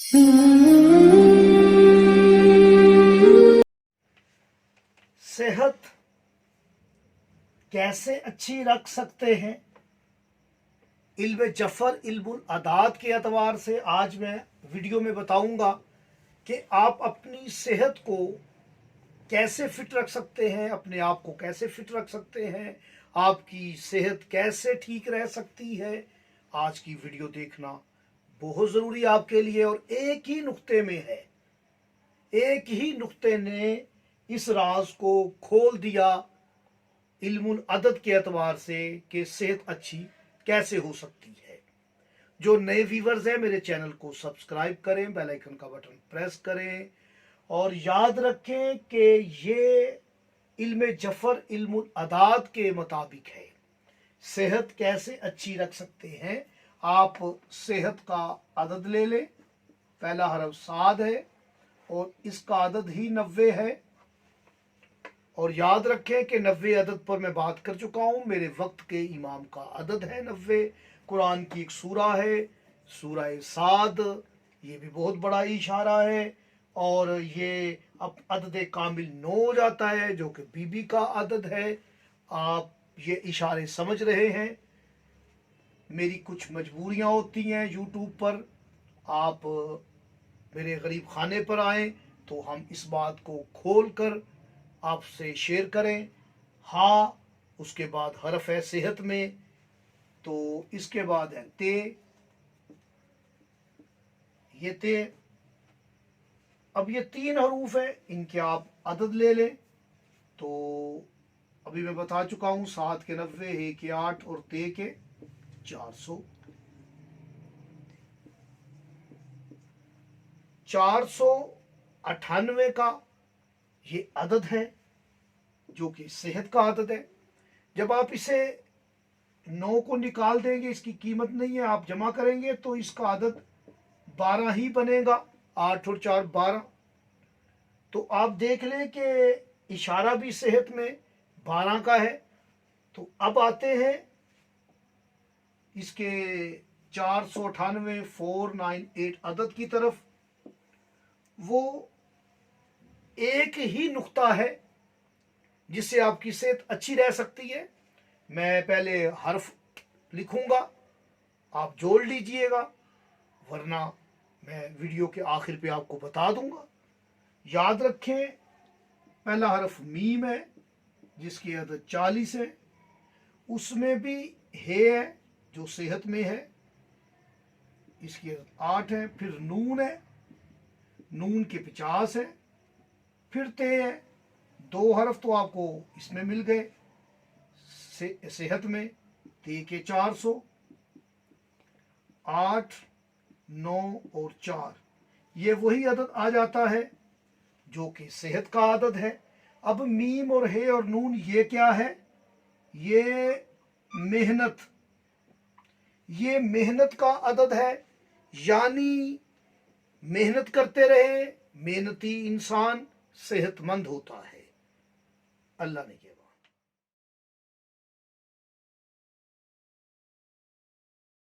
सेहत कैसे अच्छी रख सकते हैं। इल्म जफर इल्मुल अदाद के एतबार से आज मैं वीडियो में बताऊंगा कि आप अपनी सेहत को कैसे फिट रख सकते हैं, अपने आप को कैसे फिट रख सकते हैं, आपकी सेहत कैसे ठीक रह सकती है। आज की वीडियो देखना बहुत ज़रूरी आपके लिए और एक ही नुक्ते में है, एक ही नुक्ते ने इस राज को खोल दिया इल्मुल अदद के एतबार से कि सेहत अच्छी कैसे हो सकती है। जो नए व्यूवर्स हैं मेरे चैनल को सब्सक्राइब करें, बेल आइकन का बटन प्रेस करें और याद रखें कि ये इल्म जफर इल्मुल अदाद के मुताबिक है। सेहत कैसे अच्छी रख सकते हैं। आप सेहत का अदद ले लें। पहला हरफ साद है और इसका अदद ही 90 है। और याद रखें कि 90 अदद पर मैं बात कर चुका हूँ। मेरे वक्त के इमाम का अदद है 90। कुरान की एक सूरा है, सूरा साद, ये भी बहुत बड़ा इशारा है और ये अब अदद कामिल 9 हो जाता है जो कि बीबी का अदद है। आप ये इशारे समझ रहे हैं। मेरी कुछ मजबूरियाँ होती हैं यूट्यूब पर, आप मेरे गरीब खाने पर आएँ तो हम इस बात को खोल कर आपसे शेयर करें। हा, उसके बाद हरफ है सेहत में, तो इसके बाद है ते, ये ते। अब ये 3 हरूफ है, इनके आप अदद ले लें। तो अभी मैं बता चुका हूँ 7 के 90, हे के 8 और ते के 400। 498 का ये अदद है जो कि सेहत का अदद है। जब आप इसे 9 को निकाल देंगे, इसकी कीमत नहीं है, आप जमा करेंगे तो इसका अदद 12 ही बनेगा। 8 और 4 12। तो आप देख लें कि इशारा भी सेहत में 12 का है। तो अब आते हैं इसके 498 498 अदद की तरफ। वो एक ही नुक्ता है जिससे आपकी सेहत अच्छी रह सकती है। मैं पहले हर्फ लिखूंगा, आप जोड़ लीजिएगा, वरना मैं वीडियो के आखिर पे आपको बता दूंगा। याद रखें, पहला हर्फ मीम है जिसकी अदद 40 है। उसमें भी हे है जो सेहत में है, इसकी अदद 8 है। फिर नून है, नून के 50 है। फिर ते है, 2 हरफ तो आपको इसमें मिल गए सेहत में, ते के 400। 8 9 और 4, ये वही अदद आ जाता है जो कि सेहत का अदद है। अब मीम और हे और नून ये क्या है, ये मेहनत, ये मेहनत का अदद है। यानी मेहनत करते रहे, मेहनती इंसान सेहतमंद होता है। अल्लाह ने किया।